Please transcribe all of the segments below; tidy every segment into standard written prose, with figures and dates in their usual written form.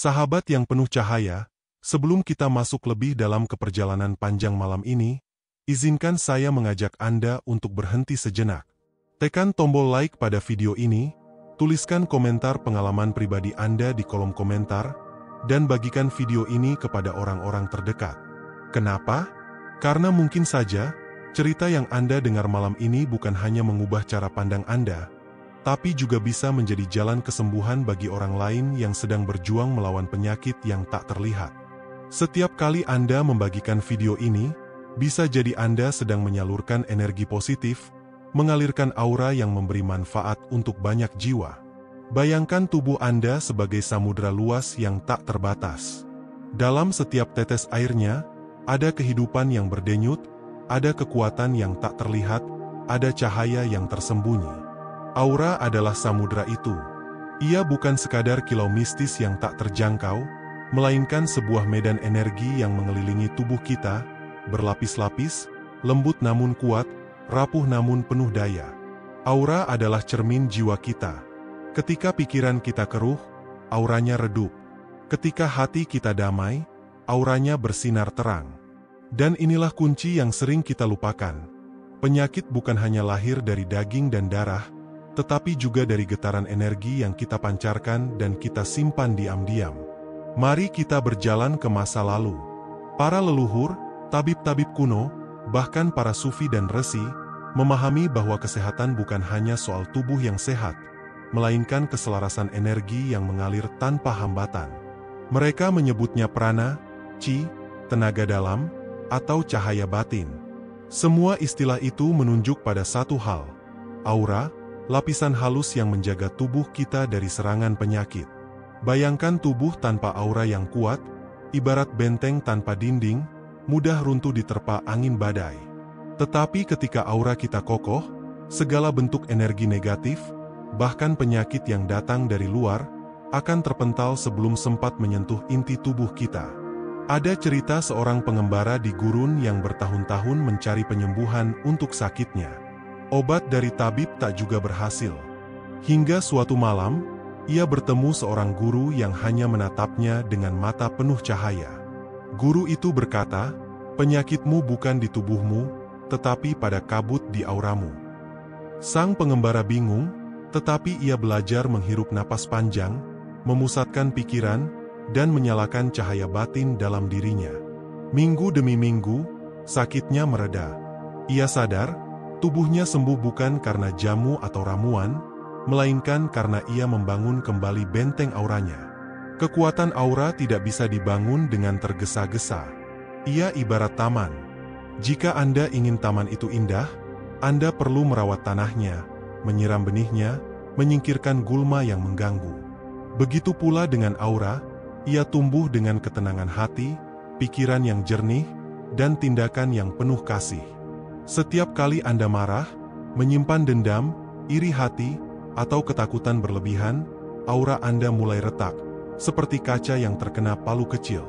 Sahabat yang penuh cahaya, sebelum kita masuk lebih dalam ke perjalanan panjang malam ini, izinkan saya mengajak Anda untuk berhenti sejenak. Tekan tombol like pada video ini, tuliskan komentar pengalaman pribadi Anda di kolom komentar, dan bagikan video ini kepada orang-orang terdekat. Kenapa? Karena mungkin saja, cerita yang Anda dengar malam ini bukan hanya mengubah cara pandang Anda, tapi juga bisa menjadi jalan kesembuhan bagi orang lain yang sedang berjuang melawan penyakit yang tak terlihat. Setiap kali Anda membagikan video ini, bisa jadi Anda sedang menyalurkan energi positif, mengalirkan aura yang memberi manfaat untuk banyak jiwa. Bayangkan tubuh Anda sebagai samudera luas yang tak terbatas. Dalam setiap tetes airnya, ada kehidupan yang berdenyut, ada kekuatan yang tak terlihat, ada cahaya yang tersembunyi. Aura adalah samudera itu. Ia bukan sekadar kilau mistis yang tak terjangkau, melainkan sebuah medan energi yang mengelilingi tubuh kita, berlapis-lapis, lembut namun kuat, rapuh namun penuh daya. Aura adalah cermin jiwa kita. Ketika pikiran kita keruh, auranya redup. Ketika hati kita damai, auranya bersinar terang. Dan inilah kunci yang sering kita lupakan. Penyakit bukan hanya lahir dari daging dan darah, tetapi juga dari getaran energi yang kita pancarkan dan kita simpan diam-diam. Mari kita berjalan ke masa lalu. Para leluhur, tabib-tabib kuno, bahkan para sufi dan resi, memahami bahwa kesehatan bukan hanya soal tubuh yang sehat, melainkan keselarasan energi yang mengalir tanpa hambatan. Mereka menyebutnya prana, chi, tenaga dalam, atau cahaya batin. Semua istilah itu menunjuk pada satu hal: aura, lapisan halus yang menjaga tubuh kita dari serangan penyakit. Bayangkan tubuh tanpa aura yang kuat, ibarat benteng tanpa dinding, mudah runtuh diterpa angin badai. Tetapi ketika aura kita kokoh, segala bentuk energi negatif, bahkan penyakit yang datang dari luar, akan terpental sebelum sempat menyentuh inti tubuh kita. Ada cerita seorang pengembara di gurun yang bertahun-tahun mencari penyembuhan untuk sakitnya. Obat dari tabib tak juga berhasil. Hingga suatu malam, ia bertemu seorang guru yang hanya menatapnya dengan mata penuh cahaya. Guru itu berkata, "Penyakitmu bukan di tubuhmu, tetapi pada kabut di auramu." Sang pengembara bingung, tetapi ia belajar menghirup napas panjang, memusatkan pikiran, dan menyalakan cahaya batin dalam dirinya. Minggu demi minggu, sakitnya mereda. Ia sadar, tubuhnya sembuh bukan karena jamu atau ramuan, melainkan karena ia membangun kembali benteng auranya. Kekuatan aura tidak bisa dibangun dengan tergesa-gesa. Ia ibarat taman. Jika Anda ingin taman itu indah, Anda perlu merawat tanahnya, menyiram benihnya, menyingkirkan gulma yang mengganggu. Begitu pula dengan aura, ia tumbuh dengan ketenangan hati, pikiran yang jernih, dan tindakan yang penuh kasih. Setiap kali Anda marah, menyimpan dendam, iri hati, atau ketakutan berlebihan, aura Anda mulai retak, seperti kaca yang terkena palu kecil.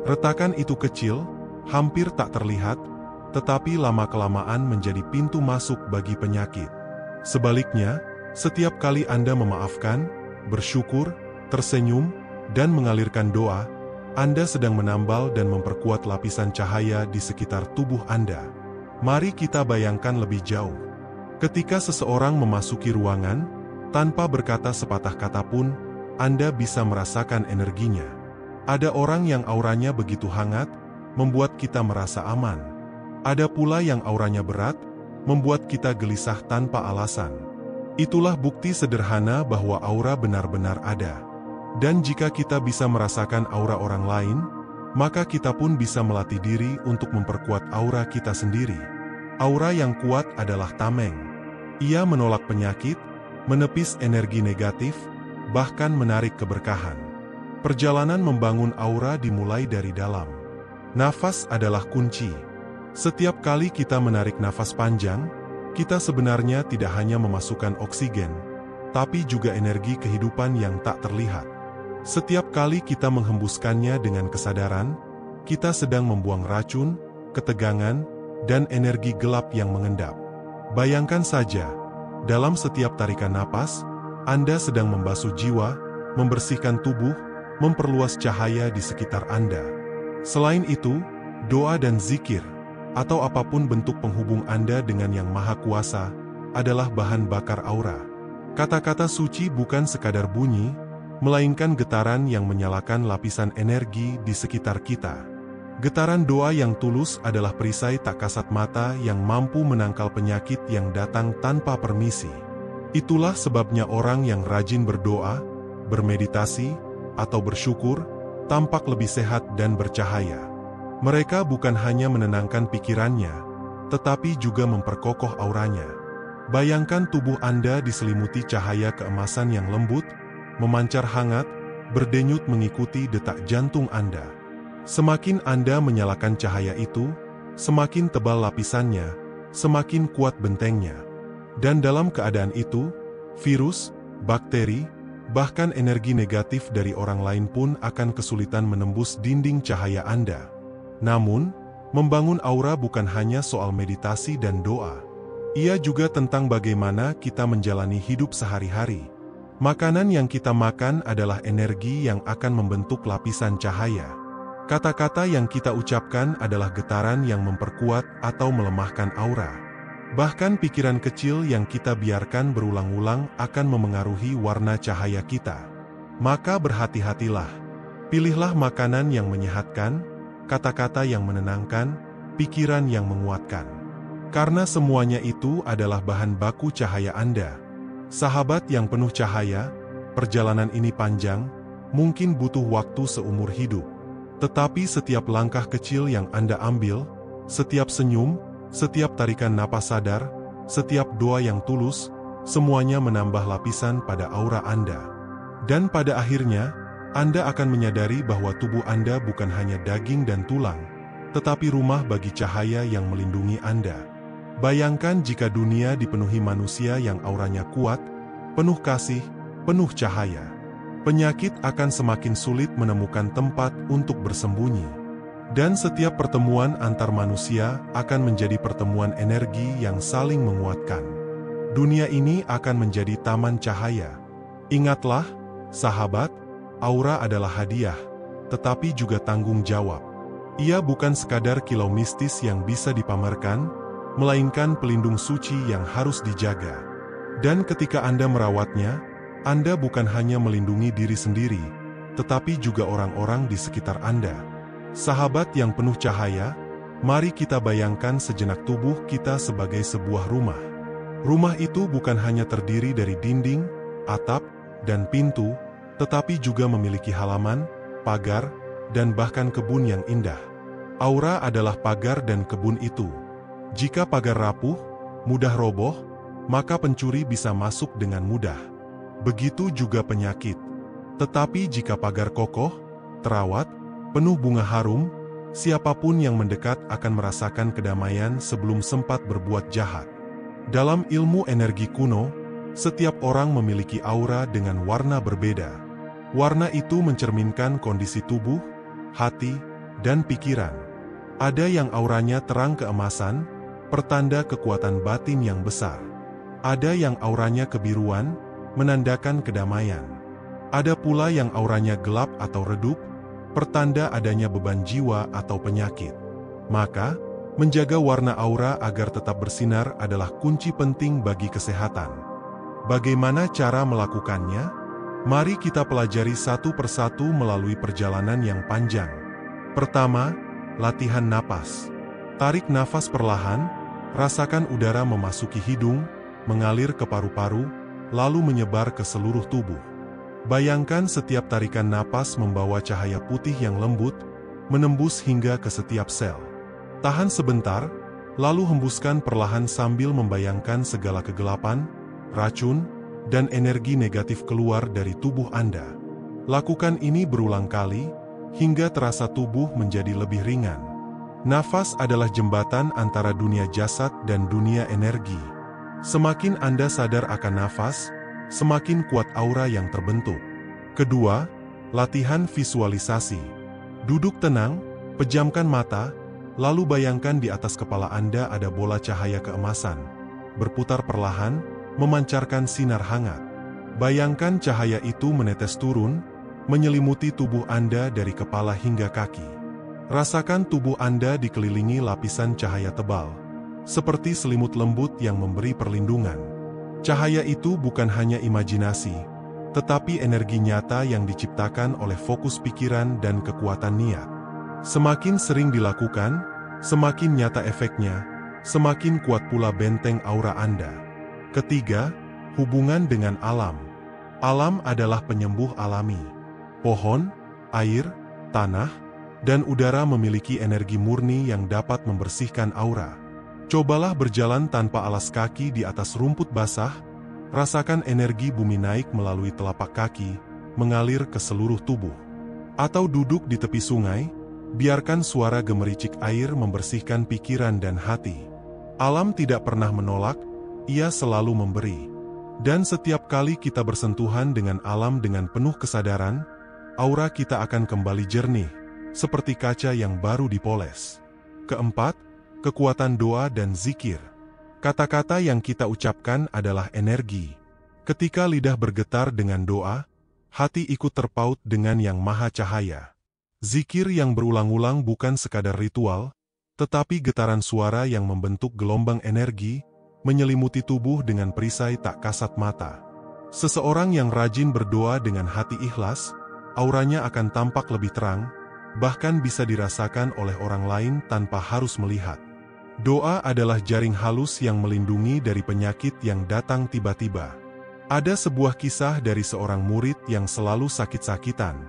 Retakan itu kecil, hampir tak terlihat, tetapi lama-kelamaan menjadi pintu masuk bagi penyakit. Sebaliknya, setiap kali Anda memaafkan, bersyukur, tersenyum, dan mengalirkan doa, Anda sedang menambal dan memperkuat lapisan cahaya di sekitar tubuh Anda. Mari kita bayangkan lebih jauh. Ketika seseorang memasuki ruangan, tanpa berkata sepatah kata pun, Anda bisa merasakan energinya. Ada orang yang auranya begitu hangat, membuat kita merasa aman. Ada pula yang auranya berat, membuat kita gelisah tanpa alasan. Itulah bukti sederhana bahwa aura benar-benar ada. Dan jika kita bisa merasakan aura orang lain, maka kita pun bisa melatih diri untuk memperkuat aura kita sendiri. Aura yang kuat adalah tameng. Ia menolak penyakit, menepis energi negatif, bahkan menarik keberkahan. Perjalanan membangun aura dimulai dari dalam. Nafas adalah kunci. Setiap kali kita menarik nafas panjang, kita sebenarnya tidak hanya memasukkan oksigen, tapi juga energi kehidupan yang tak terlihat. Setiap kali kita menghembuskannya dengan kesadaran, kita sedang membuang racun, ketegangan, dan energi gelap yang mengendap. Bayangkan saja, dalam setiap tarikan napas, Anda sedang membasuh jiwa, membersihkan tubuh, memperluas cahaya di sekitar Anda. Selain itu, doa dan zikir, atau apapun bentuk penghubung Anda dengan Yang Maha Kuasa, adalah bahan bakar aura. Kata-kata suci bukan sekadar bunyi, melainkan getaran yang menyalakan lapisan energi di sekitar kita. Getaran doa yang tulus adalah perisai tak kasat mata yang mampu menangkal penyakit yang datang tanpa permisi. Itulah sebabnya orang yang rajin berdoa, bermeditasi, atau bersyukur, tampak lebih sehat dan bercahaya. Mereka bukan hanya menenangkan pikirannya, tetapi juga memperkokoh auranya. Bayangkan tubuh Anda diselimuti cahaya keemasan yang lembut, memancar hangat, berdenyut mengikuti detak jantung Anda. Semakin Anda menyalakan cahaya itu, semakin tebal lapisannya, semakin kuat bentengnya. Dan dalam keadaan itu, virus, bakteri, bahkan energi negatif dari orang lain pun akan kesulitan menembus dinding cahaya Anda. Namun, membangun aura bukan hanya soal meditasi dan doa. Ia juga tentang bagaimana kita menjalani hidup sehari-hari. Makanan yang kita makan adalah energi yang akan membentuk lapisan cahaya. Kata-kata yang kita ucapkan adalah getaran yang memperkuat atau melemahkan aura. Bahkan pikiran kecil yang kita biarkan berulang-ulang akan memengaruhi warna cahaya kita. Maka berhati-hatilah. Pilihlah makanan yang menyehatkan, kata-kata yang menenangkan, pikiran yang menguatkan. Karena semuanya itu adalah bahan baku cahaya Anda. Sahabat yang penuh cahaya, perjalanan ini panjang, mungkin butuh waktu seumur hidup. Tetapi setiap langkah kecil yang Anda ambil, setiap senyum, setiap tarikan napas sadar, setiap doa yang tulus, semuanya menambah lapisan pada aura Anda. Dan pada akhirnya, Anda akan menyadari bahwa tubuh Anda bukan hanya daging dan tulang, tetapi rumah bagi cahaya yang melindungi Anda. Bayangkan jika dunia dipenuhi manusia yang auranya kuat, penuh kasih, penuh cahaya. Penyakit akan semakin sulit menemukan tempat untuk bersembunyi. Dan setiap pertemuan antar manusia akan menjadi pertemuan energi yang saling menguatkan. Dunia ini akan menjadi taman cahaya. Ingatlah, sahabat, aura adalah hadiah, tetapi juga tanggung jawab. Ia bukan sekadar kilau mistis yang bisa dipamerkan, melainkan pelindung suci yang harus dijaga. Dan ketika Anda merawatnya, Anda bukan hanya melindungi diri sendiri, tetapi juga orang-orang di sekitar Anda. Sahabat yang penuh cahaya, mari kita bayangkan sejenak tubuh kita sebagai sebuah rumah. Rumah itu bukan hanya terdiri dari dinding, atap, dan pintu, tetapi juga memiliki halaman, pagar, dan bahkan kebun yang indah. Aura adalah pagar dan kebun itu. Jika pagar rapuh, mudah roboh, maka pencuri bisa masuk dengan mudah. Begitu juga penyakit. Tetapi jika pagar kokoh, terawat, penuh bunga harum, siapapun yang mendekat akan merasakan kedamaian sebelum sempat berbuat jahat. Dalam ilmu energi kuno, setiap orang memiliki aura dengan warna berbeda. Warna itu mencerminkan kondisi tubuh, hati, dan pikiran. Ada yang auranya terang keemasan, pertanda kekuatan batin yang besar. Ada yang auranya kebiruan, menandakan kedamaian. Ada pula yang auranya gelap atau redup, pertanda adanya beban jiwa atau penyakit. Maka, menjaga warna aura agar tetap bersinar adalah kunci penting bagi kesehatan. Bagaimana cara melakukannya? Mari kita pelajari satu persatu melalui perjalanan yang panjang. Pertama, latihan napas. Tarik nafas perlahan, rasakan udara memasuki hidung, mengalir ke paru-paru, lalu menyebar ke seluruh tubuh. Bayangkan setiap tarikan napas membawa cahaya putih yang lembut, menembus hingga ke setiap sel. Tahan sebentar, lalu hembuskan perlahan sambil membayangkan segala kegelapan, racun, dan energi negatif keluar dari tubuh Anda. Lakukan ini berulang kali, hingga terasa tubuh menjadi lebih ringan. Nafas adalah jembatan antara dunia jasad dan dunia energi. Semakin Anda sadar akan nafas, semakin kuat aura yang terbentuk. Kedua, latihan visualisasi. Duduk tenang, pejamkan mata, lalu bayangkan di atas kepala Anda ada bola cahaya keemasan, berputar perlahan, memancarkan sinar hangat. Bayangkan cahaya itu menetes turun, menyelimuti tubuh Anda dari kepala hingga kaki. Rasakan tubuh Anda dikelilingi lapisan cahaya tebal, seperti selimut lembut yang memberi perlindungan. Cahaya itu bukan hanya imajinasi, tetapi energi nyata yang diciptakan oleh fokus pikiran dan kekuatan niat. Semakin sering dilakukan, semakin nyata efeknya, semakin kuat pula benteng aura Anda. Ketiga, hubungan dengan alam. Alam adalah penyembuh alami. Pohon, air, tanah, dan udara memiliki energi murni yang dapat membersihkan aura. Cobalah berjalan tanpa alas kaki di atas rumput basah, rasakan energi bumi naik melalui telapak kaki, mengalir ke seluruh tubuh. Atau duduk di tepi sungai, biarkan suara gemericik air membersihkan pikiran dan hati. Alam tidak pernah menolak, ia selalu memberi. Dan setiap kali kita bersentuhan dengan alam dengan penuh kesadaran, aura kita akan kembali jernih, seperti kaca yang baru dipoles. Keempat, kekuatan doa dan zikir. Kata-kata yang kita ucapkan adalah energi. Ketika lidah bergetar dengan doa, hati ikut terpaut dengan Yang Maha Cahaya. Zikir yang berulang-ulang bukan sekadar ritual, tetapi getaran suara yang membentuk gelombang energi, menyelimuti tubuh dengan perisai tak kasat mata. Seseorang yang rajin berdoa dengan hati ikhlas, auranya akan tampak lebih terang, bahkan bisa dirasakan oleh orang lain tanpa harus melihat. Doa adalah jaring halus yang melindungi dari penyakit yang datang tiba-tiba. Ada sebuah kisah dari seorang murid yang selalu sakit-sakitan.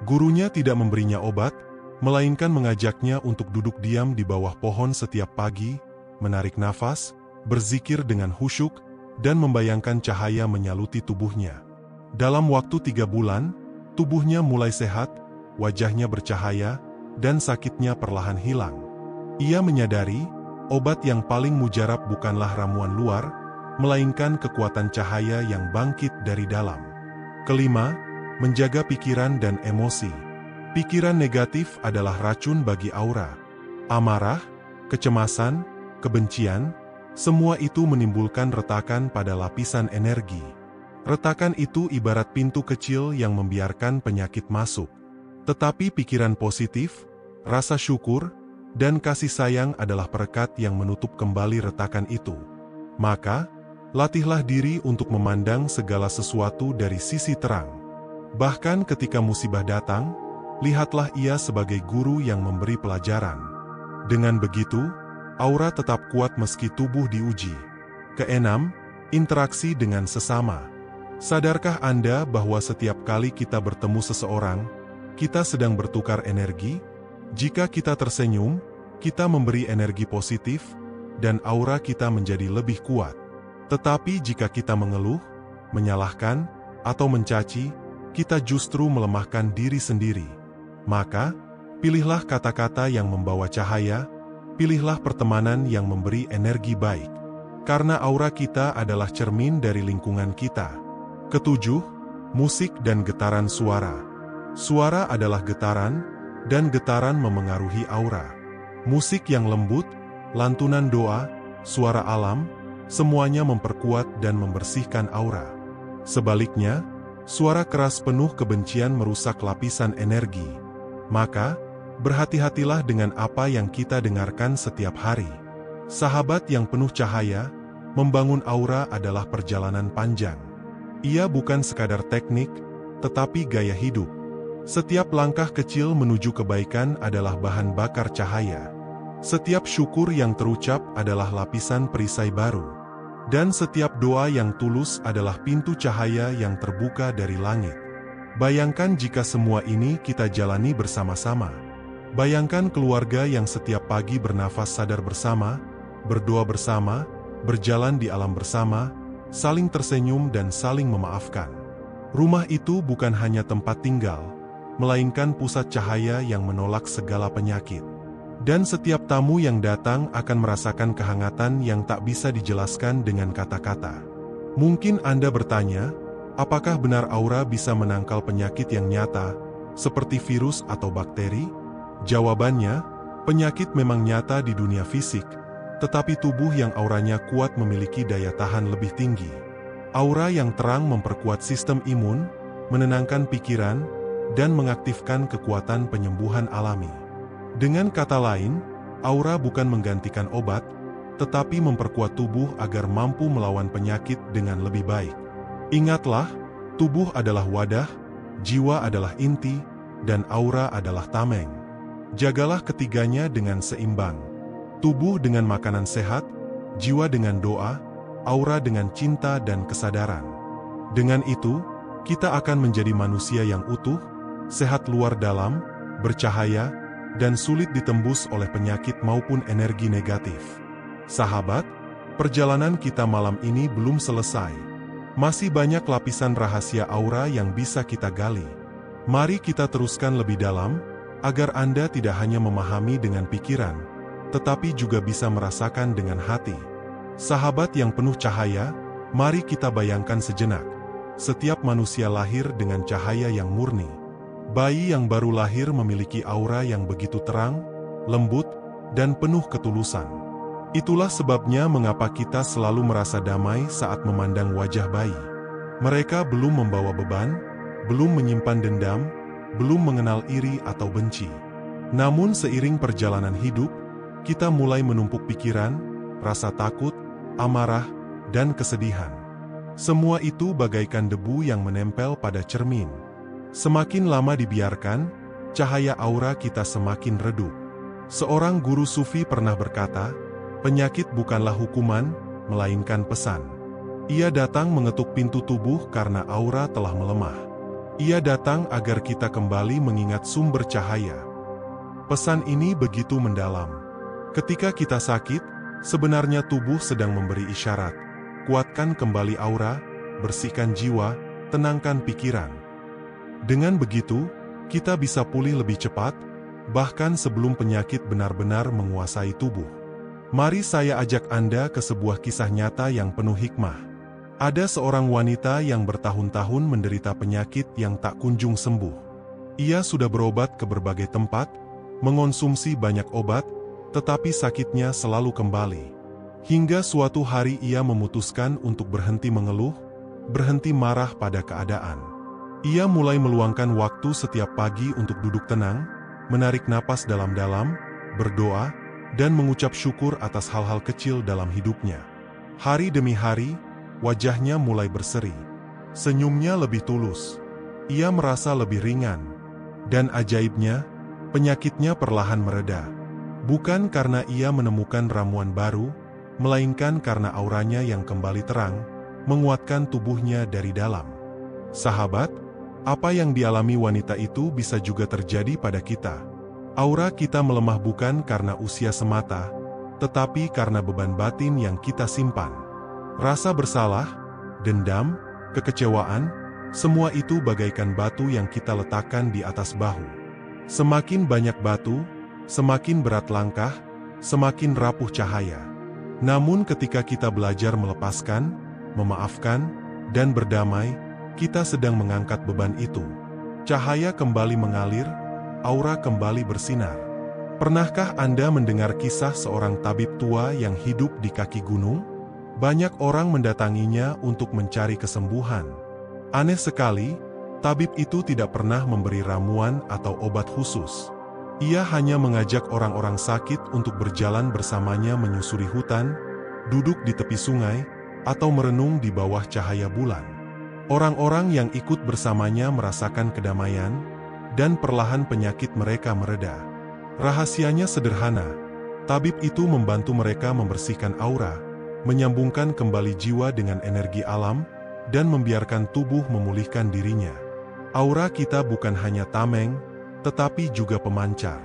Gurunya tidak memberinya obat, melainkan mengajaknya untuk duduk diam di bawah pohon setiap pagi, menarik nafas, berzikir dengan khusyuk, dan membayangkan cahaya menyaluti tubuhnya. Dalam waktu 3 bulan, tubuhnya mulai sehat, wajahnya bercahaya, dan sakitnya perlahan hilang. Ia menyadari, obat yang paling mujarab bukanlah ramuan luar, melainkan kekuatan cahaya yang bangkit dari dalam. Kelima, menjaga pikiran dan emosi. Pikiran negatif adalah racun bagi aura. Amarah, kecemasan, kebencian, semua itu menimbulkan retakan pada lapisan energi. Retakan itu ibarat pintu kecil yang membiarkan penyakit masuk. Tetapi pikiran positif, rasa syukur, dan kasih sayang adalah perekat yang menutup kembali retakan itu. Maka, latihlah diri untuk memandang segala sesuatu dari sisi terang. Bahkan ketika musibah datang, lihatlah ia sebagai guru yang memberi pelajaran. Dengan begitu, aura tetap kuat meski tubuh diuji. Keenam, interaksi dengan sesama. Sadarkah Anda bahwa setiap kali kita bertemu seseorang, kita sedang bertukar energi? Jika kita tersenyum, kita memberi energi positif, dan aura kita menjadi lebih kuat. Tetapi jika kita mengeluh, menyalahkan, atau mencaci, kita justru melemahkan diri sendiri. Maka, pilihlah kata-kata yang membawa cahaya, pilihlah pertemanan yang memberi energi baik. Karena aura kita adalah cermin dari lingkungan kita. Ketujuh, musik dan getaran suara. Suara adalah getaran, dan getaran memengaruhi aura. Musik yang lembut, lantunan doa, suara alam, semuanya memperkuat dan membersihkan aura. Sebaliknya, suara keras penuh kebencian merusak lapisan energi. Maka, berhati-hatilah dengan apa yang kita dengarkan setiap hari. Sahabat yang penuh cahaya, membangun aura adalah perjalanan panjang. Ia bukan sekadar teknik, tetapi gaya hidup. Setiap langkah kecil menuju kebaikan adalah bahan bakar cahaya. Setiap syukur yang terucap adalah lapisan perisai baru. Dan setiap doa yang tulus adalah pintu cahaya yang terbuka dari langit. Bayangkan jika semua ini kita jalani bersama-sama. Bayangkan keluarga yang setiap pagi bernafas sadar bersama, berdoa bersama, berjalan di alam bersama, saling tersenyum dan saling memaafkan. Rumah itu bukan hanya tempat tinggal, melainkan pusat cahaya yang menolak segala penyakit. Dan setiap tamu yang datang akan merasakan kehangatan yang tak bisa dijelaskan dengan kata-kata. Mungkin Anda bertanya, apakah benar aura bisa menangkal penyakit yang nyata, seperti virus atau bakteri? Jawabannya, penyakit memang nyata di dunia fisik, tetapi tubuh yang auranya kuat memiliki daya tahan lebih tinggi. Aura yang terang memperkuat sistem imun, menenangkan pikiran, dan mengaktifkan kekuatan penyembuhan alami. Dengan kata lain, aura bukan menggantikan obat, tetapi memperkuat tubuh agar mampu melawan penyakit dengan lebih baik. Ingatlah, tubuh adalah wadah, jiwa adalah inti, dan aura adalah tameng. Jagalah ketiganya dengan seimbang. Tubuh dengan makanan sehat, jiwa dengan doa, aura dengan cinta dan kesadaran. Dengan itu, kita akan menjadi manusia yang utuh, sehat luar dalam, bercahaya, dan sulit ditembus oleh penyakit maupun energi negatif. Sahabat, perjalanan kita malam ini belum selesai. Masih banyak lapisan rahasia aura yang bisa kita gali. Mari kita teruskan lebih dalam, agar Anda tidak hanya memahami dengan pikiran, tetapi juga bisa merasakan dengan hati. Sahabat yang penuh cahaya, mari kita bayangkan sejenak. Setiap manusia lahir dengan cahaya yang murni. Bayi yang baru lahir memiliki aura yang begitu terang, lembut, dan penuh ketulusan. Itulah sebabnya mengapa kita selalu merasa damai saat memandang wajah bayi. Mereka belum membawa beban, belum menyimpan dendam, belum mengenal iri atau benci. Namun seiring perjalanan hidup, kita mulai menumpuk pikiran, rasa takut, amarah, dan kesedihan. Semua itu bagaikan debu yang menempel pada cermin. Semakin lama dibiarkan, cahaya aura kita semakin redup. Seorang guru sufi pernah berkata, penyakit bukanlah hukuman, melainkan pesan. Ia datang mengetuk pintu tubuh karena aura telah melemah. Ia datang agar kita kembali mengingat sumber cahaya. Pesan ini begitu mendalam. Ketika kita sakit, sebenarnya tubuh sedang memberi isyarat. Kuatkan kembali aura, bersihkan jiwa, tenangkan pikiran. Dengan begitu, kita bisa pulih lebih cepat, bahkan sebelum penyakit benar-benar menguasai tubuh. Mari saya ajak Anda ke sebuah kisah nyata yang penuh hikmah. Ada seorang wanita yang bertahun-tahun menderita penyakit yang tak kunjung sembuh. Ia sudah berobat ke berbagai tempat, mengonsumsi banyak obat, tetapi sakitnya selalu kembali. Hingga suatu hari ia memutuskan untuk berhenti mengeluh, berhenti marah pada keadaan. Ia mulai meluangkan waktu setiap pagi untuk duduk tenang, menarik napas dalam-dalam, berdoa, dan mengucap syukur atas hal-hal kecil dalam hidupnya. Hari demi hari, wajahnya mulai berseri. Senyumnya lebih tulus. Ia merasa lebih ringan. Dan ajaibnya, penyakitnya perlahan mereda. Bukan karena ia menemukan ramuan baru, melainkan karena auranya yang kembali terang, menguatkan tubuhnya dari dalam. Sahabat, apa yang dialami wanita itu bisa juga terjadi pada kita. Aura kita melemah bukan karena usia semata, tetapi karena beban batin yang kita simpan. Rasa bersalah, dendam, kekecewaan, semua itu bagaikan batu yang kita letakkan di atas bahu. Semakin banyak batu, semakin berat langkah, semakin rapuh cahaya. Namun ketika kita belajar melepaskan, memaafkan, dan berdamai, kita sedang mengangkat beban itu. Cahaya kembali mengalir, aura kembali bersinar. Pernahkah Anda mendengar kisah seorang tabib tua yang hidup di kaki gunung? Banyak orang mendatanginya untuk mencari kesembuhan. Aneh sekali, tabib itu tidak pernah memberi ramuan atau obat khusus. Ia hanya mengajak orang-orang sakit untuk berjalan bersamanya menyusuri hutan, duduk di tepi sungai, atau merenung di bawah cahaya bulan. Orang-orang yang ikut bersamanya merasakan kedamaian, dan perlahan penyakit mereka mereda. Rahasianya sederhana, tabib itu membantu mereka membersihkan aura, menyambungkan kembali jiwa dengan energi alam, dan membiarkan tubuh memulihkan dirinya. Aura kita bukan hanya tameng, tetapi juga pemancar.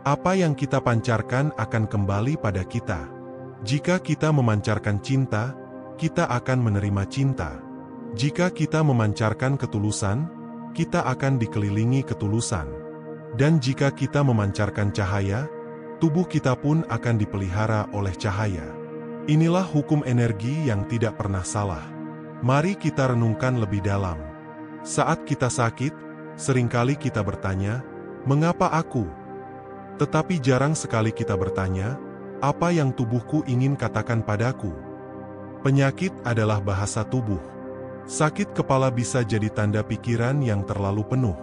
Apa yang kita pancarkan akan kembali pada kita. Jika kita memancarkan cinta, kita akan menerima cinta. Jika kita memancarkan ketulusan, kita akan dikelilingi ketulusan. Dan jika kita memancarkan cahaya, tubuh kita pun akan dipelihara oleh cahaya. Inilah hukum energi yang tidak pernah salah. Mari kita renungkan lebih dalam. Saat kita sakit, seringkali kita bertanya, "Mengapa aku?" Tetapi jarang sekali kita bertanya, "Apa yang tubuhku ingin katakan padaku?" Penyakit adalah bahasa tubuh. Sakit kepala bisa jadi tanda pikiran yang terlalu penuh.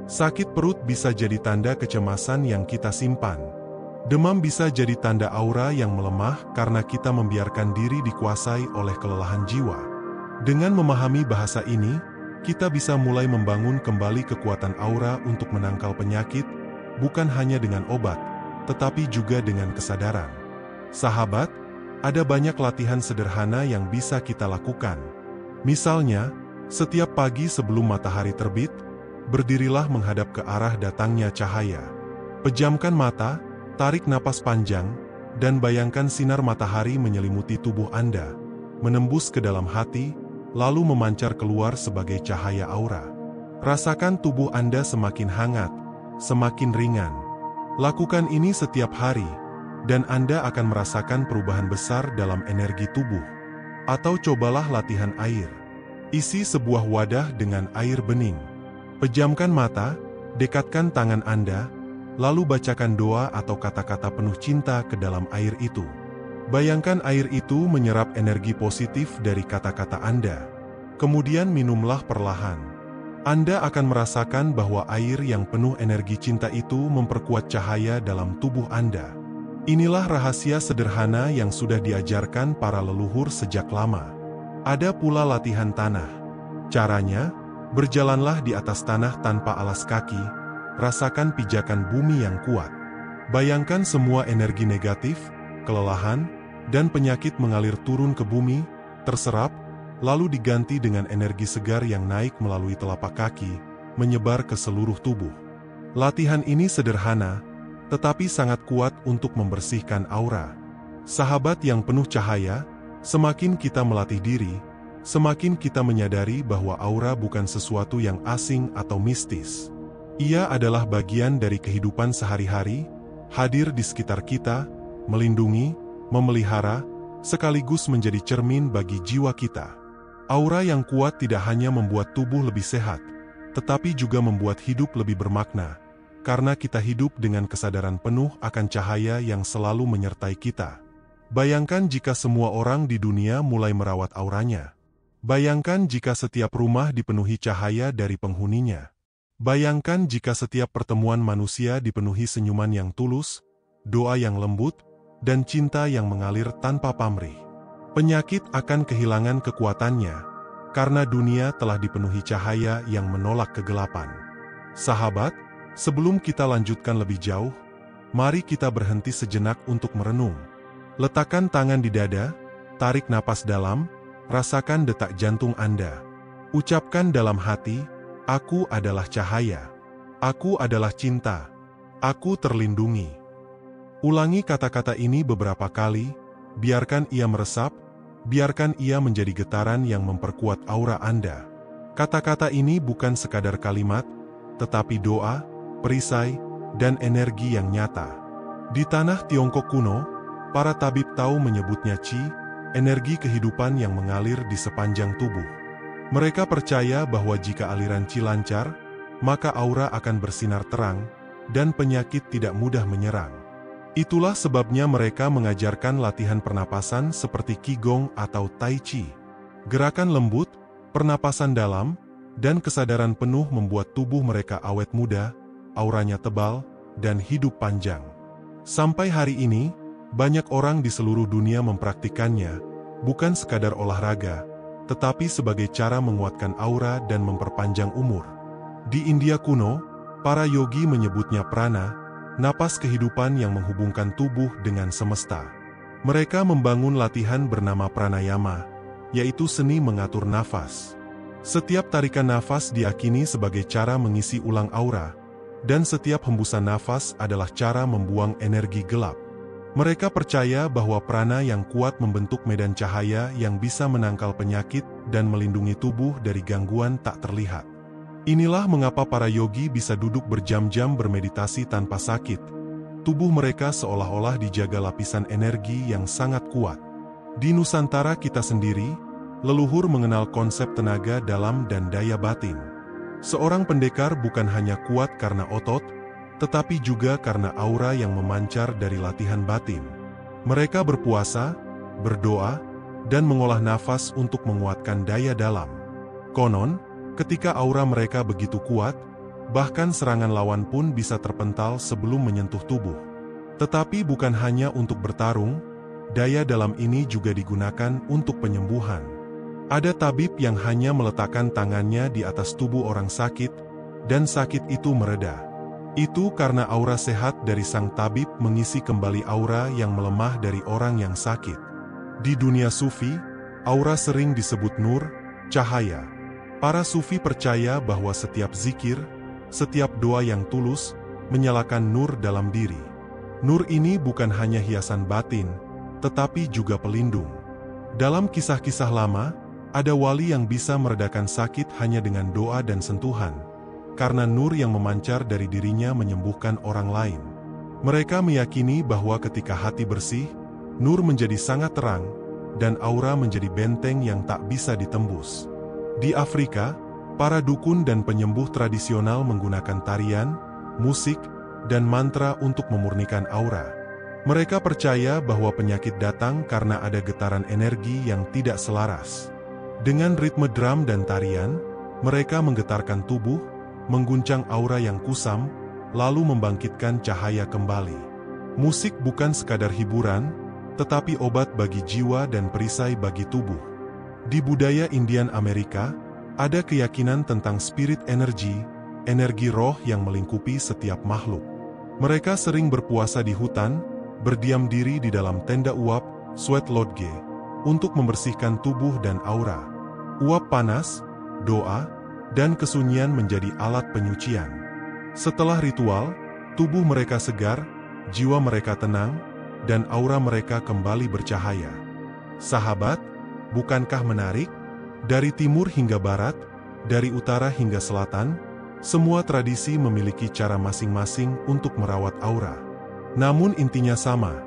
Sakit perut bisa jadi tanda kecemasan yang kita simpan. Demam bisa jadi tanda aura yang melemah karena kita membiarkan diri dikuasai oleh kelelahan jiwa. Dengan memahami bahasa ini, kita bisa mulai membangun kembali kekuatan aura untuk menangkal penyakit, bukan hanya dengan obat, tetapi juga dengan kesadaran. Sahabat, ada banyak latihan sederhana yang bisa kita lakukan. Misalnya, setiap pagi sebelum matahari terbit, berdirilah menghadap ke arah datangnya cahaya. Pejamkan mata, tarik napas panjang, dan bayangkan sinar matahari menyelimuti tubuh Anda, menembus ke dalam hati, lalu memancar keluar sebagai cahaya aura. Rasakan tubuh Anda semakin hangat, semakin ringan. Lakukan ini setiap hari, dan Anda akan merasakan perubahan besar dalam energi tubuh. Atau cobalah latihan air. Isi sebuah wadah dengan air bening. Pejamkan mata, dekatkan tangan Anda, lalu bacakan doa atau kata-kata penuh cinta ke dalam air itu. Bayangkan air itu menyerap energi positif dari kata-kata Anda. Kemudian minumlah perlahan. Anda akan merasakan bahwa air yang penuh energi cinta itu memperkuat cahaya dalam tubuh Anda. Inilah rahasia sederhana yang sudah diajarkan para leluhur sejak lama. Ada pula latihan tanah. Caranya, berjalanlah di atas tanah tanpa alas kaki, rasakan pijakan bumi yang kuat. Bayangkan semua energi negatif, kelelahan, dan penyakit mengalir turun ke bumi, terserap, lalu diganti dengan energi segar yang naik melalui telapak kaki, menyebar ke seluruh tubuh. Latihan ini sederhana, tetapi sangat kuat untuk membersihkan aura. Sahabat yang penuh cahaya, semakin kita melatih diri, semakin kita menyadari bahwa aura bukan sesuatu yang asing atau mistis. Ia adalah bagian dari kehidupan sehari-hari, hadir di sekitar kita, melindungi, memelihara, sekaligus menjadi cermin bagi jiwa kita. Aura yang kuat tidak hanya membuat tubuh lebih sehat, tetapi juga membuat hidup lebih bermakna, karena kita hidup dengan kesadaran penuh akan cahaya yang selalu menyertai kita. Bayangkan jika semua orang di dunia mulai merawat auranya. Bayangkan jika setiap rumah dipenuhi cahaya dari penghuninya. Bayangkan jika setiap pertemuan manusia dipenuhi senyuman yang tulus, doa yang lembut, dan cinta yang mengalir tanpa pamrih. Penyakit akan kehilangan kekuatannya, karena dunia telah dipenuhi cahaya yang menolak kegelapan. Sahabat, sebelum kita lanjutkan lebih jauh, mari kita berhenti sejenak untuk merenung. Letakkan tangan di dada, tarik napas dalam, rasakan detak jantung Anda. Ucapkan dalam hati, aku adalah cahaya. Aku adalah cinta. Aku terlindungi. Ulangi kata-kata ini beberapa kali, biarkan ia meresap, biarkan ia menjadi getaran yang memperkuat aura Anda. Kata-kata ini bukan sekadar kalimat, tetapi doa, perisai, dan energi yang nyata. Di tanah Tiongkok kuno, para tabib Tao menyebutnya Qi, energi kehidupan yang mengalir di sepanjang tubuh. Mereka percaya bahwa jika aliran Qi lancar, maka aura akan bersinar terang, dan penyakit tidak mudah menyerang. Itulah sebabnya mereka mengajarkan latihan pernapasan seperti Qigong atau Tai Chi. Gerakan lembut, pernapasan dalam, dan kesadaran penuh membuat tubuh mereka awet muda, auranya tebal, dan hidup panjang. Sampai hari ini, banyak orang di seluruh dunia mempraktikannya, bukan sekadar olahraga, tetapi sebagai cara menguatkan aura dan memperpanjang umur. Di India kuno, para yogi menyebutnya prana, napas kehidupan yang menghubungkan tubuh dengan semesta. Mereka membangun latihan bernama pranayama, yaitu seni mengatur nafas. Setiap tarikan nafas diakini sebagai cara mengisi ulang aura, dan setiap hembusan nafas adalah cara membuang energi gelap. Mereka percaya bahwa prana yang kuat membentuk medan cahaya yang bisa menangkal penyakit dan melindungi tubuh dari gangguan tak terlihat. Inilah mengapa para yogi bisa duduk berjam-jam bermeditasi tanpa sakit. Tubuh mereka seolah-olah dijaga lapisan energi yang sangat kuat. Di Nusantara kita sendiri, leluhur mengenal konsep tenaga dalam dan daya batin. Seorang pendekar bukan hanya kuat karena otot, tetapi juga karena aura yang memancar dari latihan batin. Mereka berpuasa, berdoa, dan mengolah nafas untuk menguatkan daya dalam. Konon, ketika aura mereka begitu kuat, Bahkan serangan lawan pun bisa terpental sebelum menyentuh tubuh. Tetapi bukan hanya untuk bertarung, daya dalam ini juga digunakan untuk penyembuhan. Ada tabib yang hanya meletakkan tangannya di atas tubuh orang sakit, dan sakit itu mereda. Itu karena aura sehat dari sang tabib mengisi kembali aura yang melemah dari orang yang sakit. Di dunia sufi, aura sering disebut nur, cahaya. Para sufi percaya bahwa setiap zikir, setiap doa yang tulus, menyalakan nur dalam diri. Nur ini bukan hanya hiasan batin, tetapi juga pelindung. Dalam kisah-kisah lama, ada wali yang bisa meredakan sakit hanya dengan doa dan sentuhan, karena nur yang memancar dari dirinya menyembuhkan orang lain. Mereka meyakini bahwa ketika hati bersih, nur menjadi sangat terang, dan aura menjadi benteng yang tak bisa ditembus. Di Afrika, para dukun dan penyembuh tradisional menggunakan tarian, musik, dan mantra untuk memurnikan aura. Mereka percaya bahwa penyakit datang karena ada getaran energi yang tidak selaras. Dengan ritme drum dan tarian, mereka menggetarkan tubuh, mengguncang aura yang kusam, lalu membangkitkan cahaya kembali. Musik bukan sekadar hiburan, tetapi obat bagi jiwa dan perisai bagi tubuh. Di budaya Indian Amerika, ada keyakinan tentang spirit energy, energi roh yang melingkupi setiap makhluk. Mereka sering berpuasa di hutan, berdiam diri di dalam tenda uap, sweat lodge, untuk membersihkan tubuh dan aura. Uap panas, doa, dan kesunyian menjadi alat penyucian. Setelah ritual, tubuh mereka segar, jiwa mereka tenang, dan aura mereka kembali bercahaya. Sahabat, bukankah menarik? Dari timur hingga barat, dari utara hingga selatan, semua tradisi memiliki cara masing-masing untuk merawat aura. Namun intinya sama,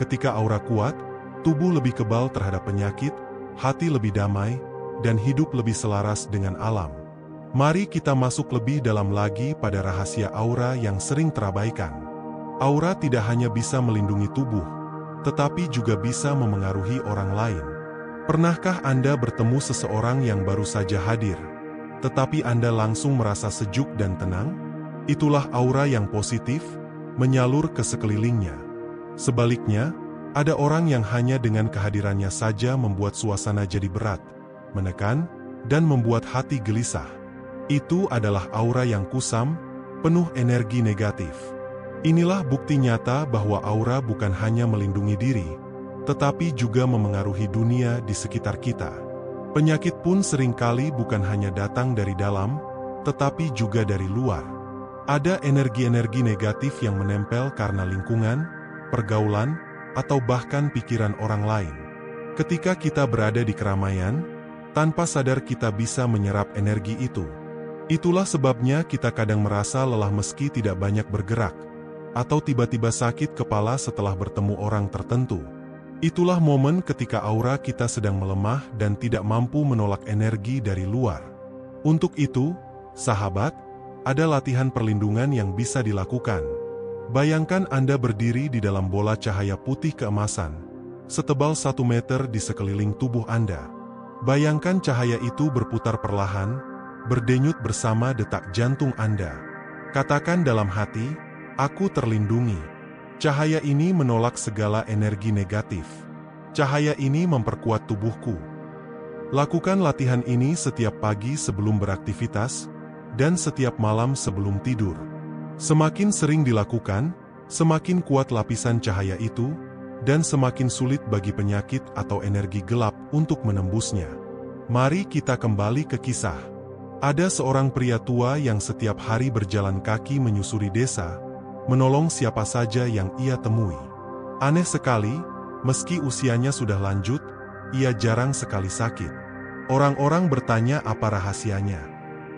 ketika aura kuat, tubuh lebih kebal terhadap penyakit, hati lebih damai, dan hidup lebih selaras dengan alam. Mari kita masuk lebih dalam lagi pada rahasia aura yang sering terabaikan. Aura tidak hanya bisa melindungi tubuh, tetapi juga bisa memengaruhi orang lain. Pernahkah Anda bertemu seseorang yang baru saja hadir, tetapi Anda langsung merasa sejuk dan tenang? Itulah aura yang positif, menyalur ke sekelilingnya. Sebaliknya, ada orang yang hanya dengan kehadirannya saja membuat suasana jadi berat, menekan, dan membuat hati gelisah. Itu adalah aura yang kusam, penuh energi negatif. Inilah bukti nyata bahwa aura bukan hanya melindungi diri, tetapi juga memengaruhi dunia di sekitar kita. Penyakit pun seringkali bukan hanya datang dari dalam, tetapi juga dari luar. Ada energi-energi negatif yang menempel karena lingkungan, pergaulan, atau bahkan pikiran orang lain. Ketika kita berada di keramaian, tanpa sadar kita bisa menyerap energi itu. Itulah sebabnya kita kadang merasa lelah meski tidak banyak bergerak, atau tiba-tiba sakit kepala setelah bertemu orang tertentu. Itulah momen ketika aura kita sedang melemah dan tidak mampu menolak energi dari luar. Untuk itu, sahabat, ada latihan perlindungan yang bisa dilakukan. Bayangkan Anda berdiri di dalam bola cahaya putih keemasan, setebal 1 meter di sekeliling tubuh Anda. Bayangkan cahaya itu berputar perlahan, berdenyut bersama detak jantung Anda. Katakan dalam hati, "Aku terlindungi." Cahaya ini menolak segala energi negatif. Cahaya ini memperkuat tubuhku. Lakukan latihan ini setiap pagi sebelum beraktivitas, dan setiap malam sebelum tidur. Semakin sering dilakukan, semakin kuat lapisan cahaya itu, dan semakin sulit bagi penyakit atau energi gelap untuk menembusnya. Mari kita kembali ke kisah. Ada seorang pria tua yang setiap hari berjalan kaki menyusuri desa, menolong siapa saja yang ia temui. Aneh sekali, meski usianya sudah lanjut, ia jarang sekali sakit. Orang-orang bertanya apa rahasianya.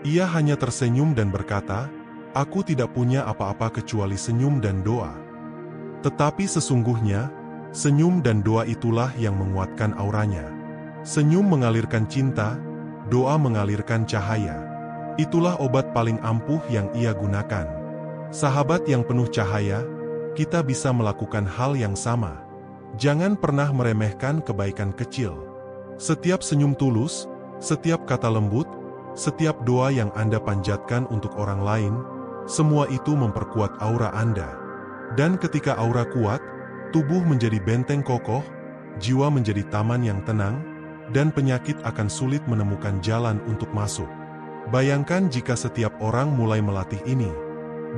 Ia hanya tersenyum dan berkata, "Aku tidak punya apa-apa kecuali senyum dan doa." Tetapi sesungguhnya, senyum dan doa itulah yang menguatkan auranya. Senyum mengalirkan cinta, doa mengalirkan cahaya. Itulah obat paling ampuh yang ia gunakan. Sahabat yang penuh cahaya, kita bisa melakukan hal yang sama. Jangan pernah meremehkan kebaikan kecil. Setiap senyum tulus, setiap kata lembut, Setiap doa yang Anda panjatkan untuk orang lain, semua itu memperkuat aura Anda. Dan ketika aura kuat, tubuh menjadi benteng kokoh, jiwa menjadi taman yang tenang, dan penyakit akan sulit menemukan jalan untuk masuk. Bayangkan jika setiap orang mulai melatih ini.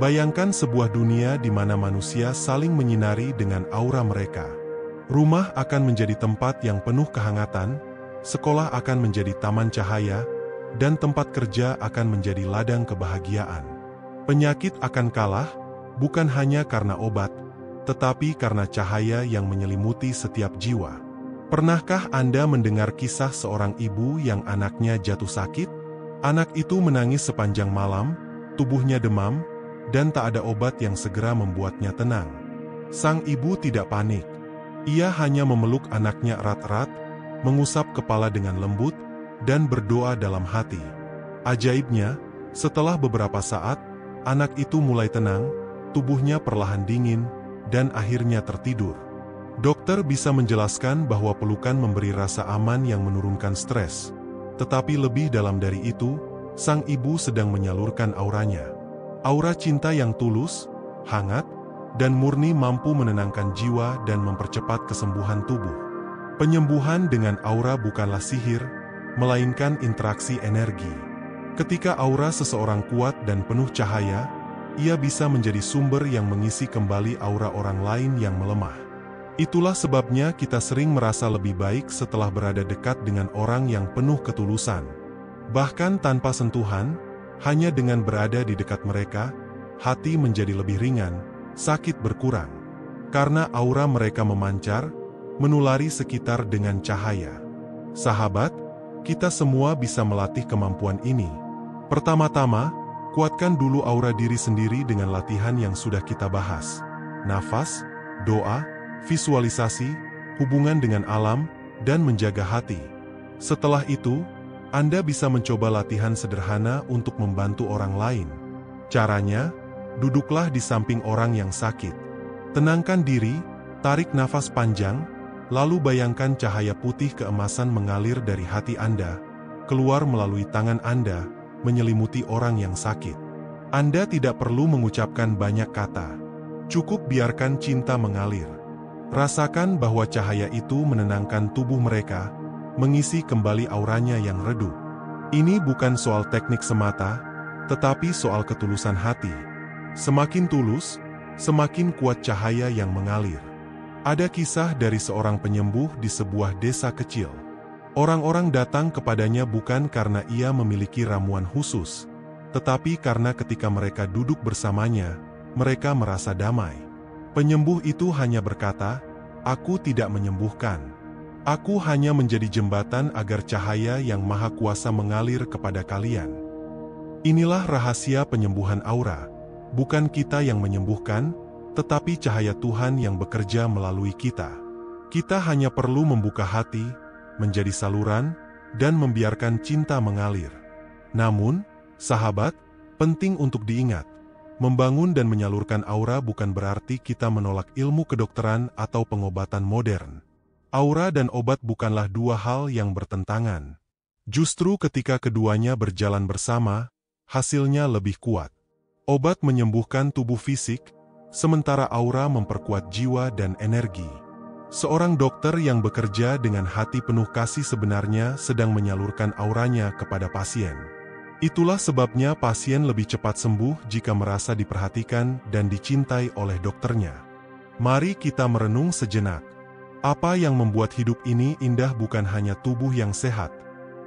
Bayangkan sebuah dunia di mana manusia saling menyinari dengan aura mereka. Rumah akan menjadi tempat yang penuh kehangatan, sekolah akan menjadi taman cahaya, dan tempat kerja akan menjadi ladang kebahagiaan. Penyakit akan kalah, bukan hanya karena obat, tetapi karena cahaya yang menyelimuti setiap jiwa. Pernahkah Anda mendengar kisah seorang ibu yang anaknya jatuh sakit? Anak itu menangis sepanjang malam, tubuhnya demam, dan tak ada obat yang segera membuatnya tenang. Sang ibu tidak panik. Ia hanya memeluk anaknya erat-erat, mengusap kepala dengan lembut, dan berdoa dalam hati. Ajaibnya, setelah beberapa saat, anak itu mulai tenang, tubuhnya perlahan dingin, dan akhirnya tertidur. Dokter bisa menjelaskan bahwa pelukan memberi rasa aman yang menurunkan stres. Tetapi lebih dalam dari itu, sang ibu sedang menyalurkan auranya. Aura cinta yang tulus, hangat, dan murni mampu menenangkan jiwa dan mempercepat kesembuhan tubuh. Penyembuhan dengan aura bukanlah sihir, melainkan interaksi energi. Ketika aura seseorang kuat dan penuh cahaya, ia bisa menjadi sumber yang mengisi kembali aura orang lain yang melemah. Itulah sebabnya kita sering merasa lebih baik setelah berada dekat dengan orang yang penuh ketulusan. Bahkan tanpa sentuhan, hanya dengan berada di dekat mereka, hati menjadi lebih ringan, sakit berkurang. Karena aura mereka memancar, menulari sekitar dengan cahaya. Sahabat, kita semua bisa melatih kemampuan ini. Pertama-tama, kuatkan dulu aura diri sendiri dengan latihan yang sudah kita bahas. Nafas, doa, visualisasi, hubungan dengan alam, dan menjaga hati. Setelah itu, Anda bisa mencoba latihan sederhana untuk membantu orang lain. Caranya, duduklah di samping orang yang sakit. Tenangkan diri, tarik nafas panjang, lalu bayangkan cahaya putih keemasan mengalir dari hati Anda, keluar melalui tangan Anda, menyelimuti orang yang sakit. Anda tidak perlu mengucapkan banyak kata. Cukup biarkan cinta mengalir. Rasakan bahwa cahaya itu menenangkan tubuh mereka, mengisi kembali auranya yang redup. Ini bukan soal teknik semata, tetapi soal ketulusan hati. Semakin tulus, semakin kuat cahaya yang mengalir. Ada kisah dari seorang penyembuh di sebuah desa kecil. Orang-orang datang kepadanya bukan karena ia memiliki ramuan khusus, tetapi karena ketika mereka duduk bersamanya, mereka merasa damai. Penyembuh itu hanya berkata, "Aku tidak menyembuhkan. Aku hanya menjadi jembatan agar cahaya yang maha kuasa mengalir kepada kalian." Inilah rahasia penyembuhan aura. Bukan kita yang menyembuhkan, tetapi cahaya Tuhan yang bekerja melalui kita. Kita hanya perlu membuka hati, menjadi saluran, dan membiarkan cinta mengalir. Namun, sahabat, penting untuk diingat, membangun dan menyalurkan aura bukan berarti kita menolak ilmu kedokteran atau pengobatan modern. Aura dan obat bukanlah dua hal yang bertentangan. Justru ketika keduanya berjalan bersama, hasilnya lebih kuat. Obat menyembuhkan tubuh fisik, sementara aura memperkuat jiwa dan energi. Seorang dokter yang bekerja dengan hati penuh kasih sebenarnya sedang menyalurkan auranya kepada pasien. Itulah sebabnya pasien lebih cepat sembuh jika merasa diperhatikan dan dicintai oleh dokternya. Mari kita merenung sejenak. Apa yang membuat hidup ini indah bukan hanya tubuh yang sehat,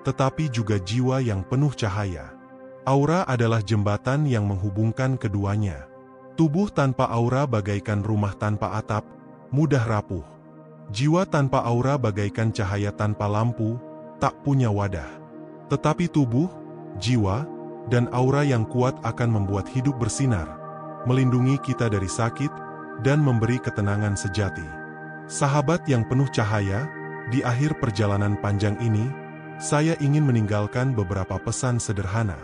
tetapi juga jiwa yang penuh cahaya. Aura adalah jembatan yang menghubungkan keduanya. Tubuh tanpa aura bagaikan rumah tanpa atap, mudah rapuh. Jiwa tanpa aura bagaikan cahaya tanpa lampu, tak punya wadah. Tetapi tubuh, jiwa, dan aura yang kuat akan membuat hidup bersinar, melindungi kita dari sakit, dan memberi ketenangan sejati. Sahabat yang penuh cahaya, di akhir perjalanan panjang ini, saya ingin meninggalkan beberapa pesan sederhana.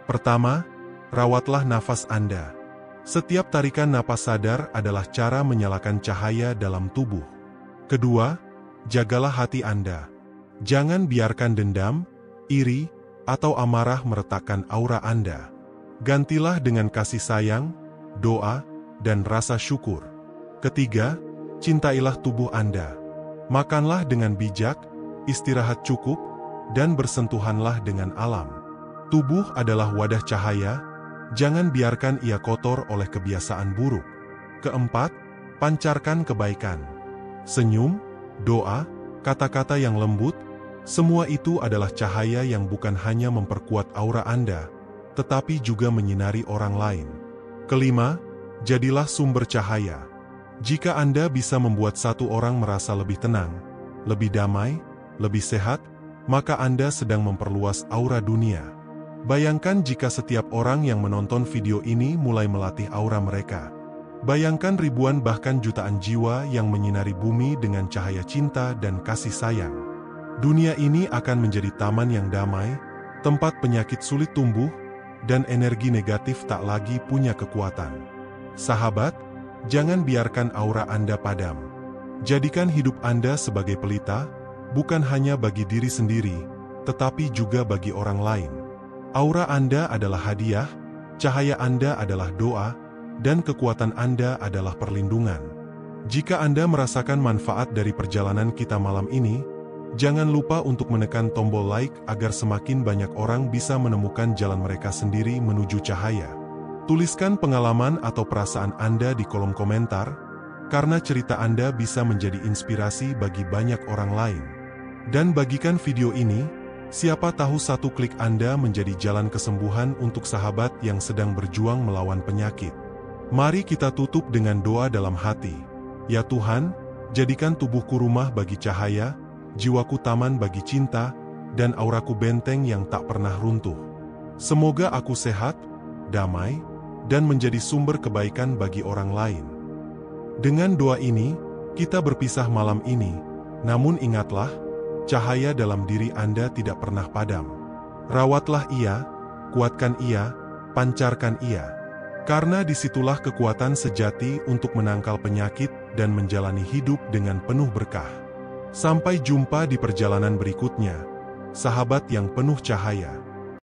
Pertama, rawatlah nafas Anda. Setiap tarikan napas sadar adalah cara menyalakan cahaya dalam tubuh. Kedua, jagalah hati Anda. Jangan biarkan dendam, iri, atau amarah meretakkan aura Anda. Gantilah dengan kasih sayang, doa, dan rasa syukur. Ketiga, cintailah tubuh Anda. Makanlah dengan bijak, istirahat cukup, dan bersentuhanlah dengan alam. Tubuh adalah wadah cahaya, jangan biarkan ia kotor oleh kebiasaan buruk. Keempat, pancarkan kebaikan. Senyum, doa, kata-kata yang lembut, semua itu adalah cahaya yang bukan hanya memperkuat aura Anda, tetapi juga menyinari orang lain. Kelima, jadilah sumber cahaya. Jika Anda bisa membuat satu orang merasa lebih tenang, lebih damai, lebih sehat, maka Anda sedang memperluas aura dunia. Bayangkan jika setiap orang yang menonton video ini mulai melatih aura mereka. Bayangkan ribuan bahkan jutaan jiwa yang menyinari bumi dengan cahaya cinta dan kasih sayang. Dunia ini akan menjadi taman yang damai, tempat penyakit sulit tumbuh, dan energi negatif tak lagi punya kekuatan. Sahabat, jangan biarkan aura Anda padam. Jadikan hidup Anda sebagai pelita, bukan hanya bagi diri sendiri, tetapi juga bagi orang lain. Aura Anda adalah hadiah, cahaya Anda adalah doa, dan kekuatan Anda adalah perlindungan. Jika Anda merasakan manfaat dari perjalanan kita malam ini, jangan lupa untuk menekan tombol like agar semakin banyak orang bisa menemukan jalan mereka sendiri menuju cahaya. Tuliskan pengalaman atau perasaan Anda di kolom komentar, karena cerita Anda bisa menjadi inspirasi bagi banyak orang lain. Dan bagikan video ini, siapa tahu satu klik Anda menjadi jalan kesembuhan untuk sahabat yang sedang berjuang melawan penyakit. Mari kita tutup dengan doa dalam hati. Ya Tuhan, jadikan tubuhku rumah bagi cahaya, jiwaku taman bagi cinta, dan auraku benteng yang tak pernah runtuh. Semoga aku sehat, damai, dan menjadi sumber kebaikan bagi orang lain. Dengan doa ini, kita berpisah malam ini, namun ingatlah, cahaya dalam diri Anda tidak pernah padam. Rawatlah ia, kuatkan ia, pancarkan ia. Karena disitulah kekuatan sejati untuk menangkal penyakit dan menjalani hidup dengan penuh berkah. Sampai jumpa di perjalanan berikutnya, sahabat yang penuh cahaya.